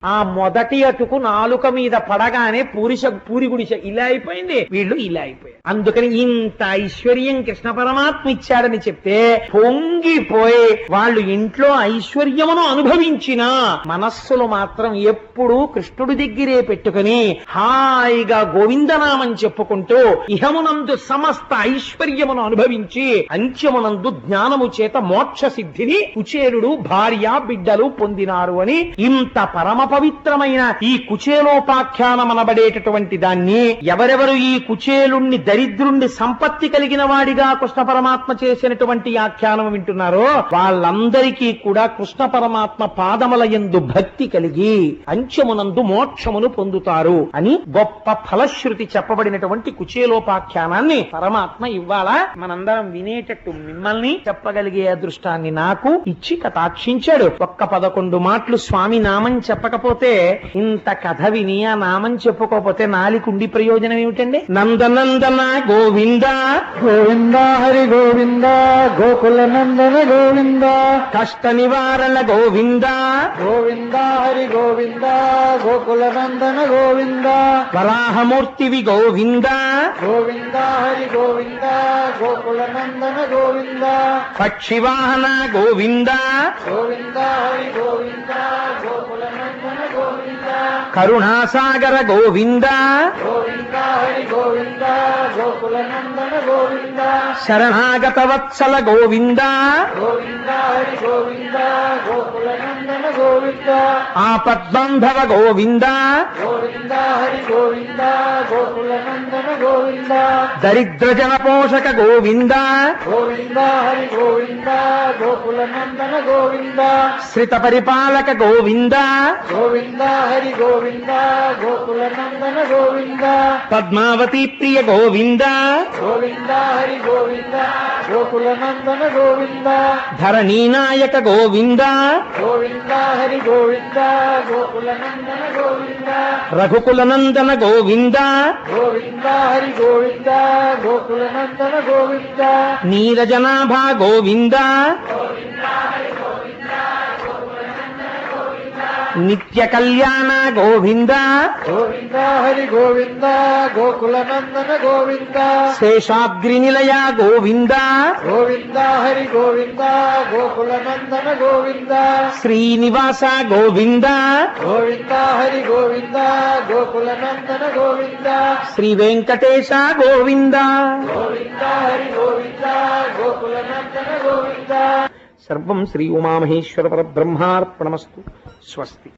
ఆ మొదటి అటుకు నాలుక మీద పడగానే పూరి గుడిసె ఇలా అయిపోయింది, వీళ్ళు ఇలా అయిపోయారు. అందుకని ఇంత ఐశ్వర్యం కృష్ణ పరమాత్మ ఇచ్చాడని చెప్తే పొంగిపోయి వాళ్ళు ఇంట్లో ఐశ్వర్యమును అనుభవించిన మనస్సులు మాత్రం ఎప్పుడూ కృష్ణుడి దగ్గరే పెట్టుకుని హాయిగా గోవిందనామం చెప్పుకుంటూ ఇహమునందు సమస్త ఐశ్వర్యమును అనుభవించి అంత్యమునందు జ్ఞానము చేత మోక్ష సిద్ధిని కుచేలుడు భార్య బిడ్డలు పొందినారు అని ఇంత పరమ పవిత్రమైన ఈ కుచేలోపాఖ్యానమనబడేటటువంటి దాన్ని ఎవరెవరు ఈ కుచేలుణ్ణి దరిద్రుణ్ణి సంపత్తి కలిగిన వాడిగా కృష్ణ పరమాత్మ చేసినటువంటి ఆఖ్యానం వింటున్నారో వాళ్ళందరికీ కూడా కృష్ణ పరమాత్మ పాదముల యందు భక్తి కలిగి అంత్యమునందు మోక్షమును పొందుతారు అని గొప్ప ఫలశ్రుతి చెప్పబడినటువంటి కుచేలోపాఖ్యానాన్ని పరమాత్మ ఇవ్వాల మనందరం వినేటట్టు మిమ్మల్ని చెప్పగలిగే అదృష్టాన్ని నాకు ఇచ్చి కటాక్షించాడు. ఒక్క 11 మాటలు స్వామి నామం చెప్పకపోతే, ఇంత కథ విని ఆ నామం చెప్పుకోకపోతే నాలికుండి ప్రయోజనం ఏమిటండి? నందనందన గోవింద గోవింద హరి గోవింద గోకుల నందన గోవింద కష్ట నివారణ గోవింద గోవింద హరి గోవింద గోకుల నందన గోవింద వరాహమూర్తివి గోవింద గోవింద హరి గోవింద గోకుల నందన గోవింద పక్షివాహన గోవింద గోవింద హరి గోవింద గోకుల నందన గోవింద కరుణాసాగర గోవింద గోవింద హరి గోవింద గోకుల నందన గోవింద శరణాగత వత్సల గోవింద గోవింద హరి గోవింద గోకుల నందన గోవింద ఆపద్బంధవ గోవింద గోవింద హరి గోవింద గోకుల నందన గోవింద దరిద్ర జన పోషక గోవింద గోవింద హరి గోవింద గోకుల నందన గోవింద శ్రిత పరిపాలక గోవింద గోవింద హరి గోవింద గోకుల నందన గోవింద పద్మావతి ప్రియ గోవింద గోవింద హరి గోవింద గోకుల నందన గోవింద ధరణీనాయక గోవింద గోవింద హరి గోవింద గోకుల నందన గోవింద రఘుకుల నందన గోవింద గోవింద హరి గోవింద గోకుల నందన గోవింద నీరజనాభా గోవింద నిత్య కళ్యాణ గోవింద గోవింద హరి గోవింద గోకుల నందన గోవింద శేషాద్రి నిలయ గోవింద గోవింద హరి గోవింద గోకుల నందన గోవింద శ్రీనివాస గోవింద గోవింద హరి గోవింద గోకుల నందన గోవింద శ్రీ వెంకటేశ గోవింద గోవింద హరి గోవింద గోకుల నందన గోవింద సర్వం శ్రీ ఉమామహేశ్వర పరబ్రహ్మార్పణమస్తు. స్వస్తి.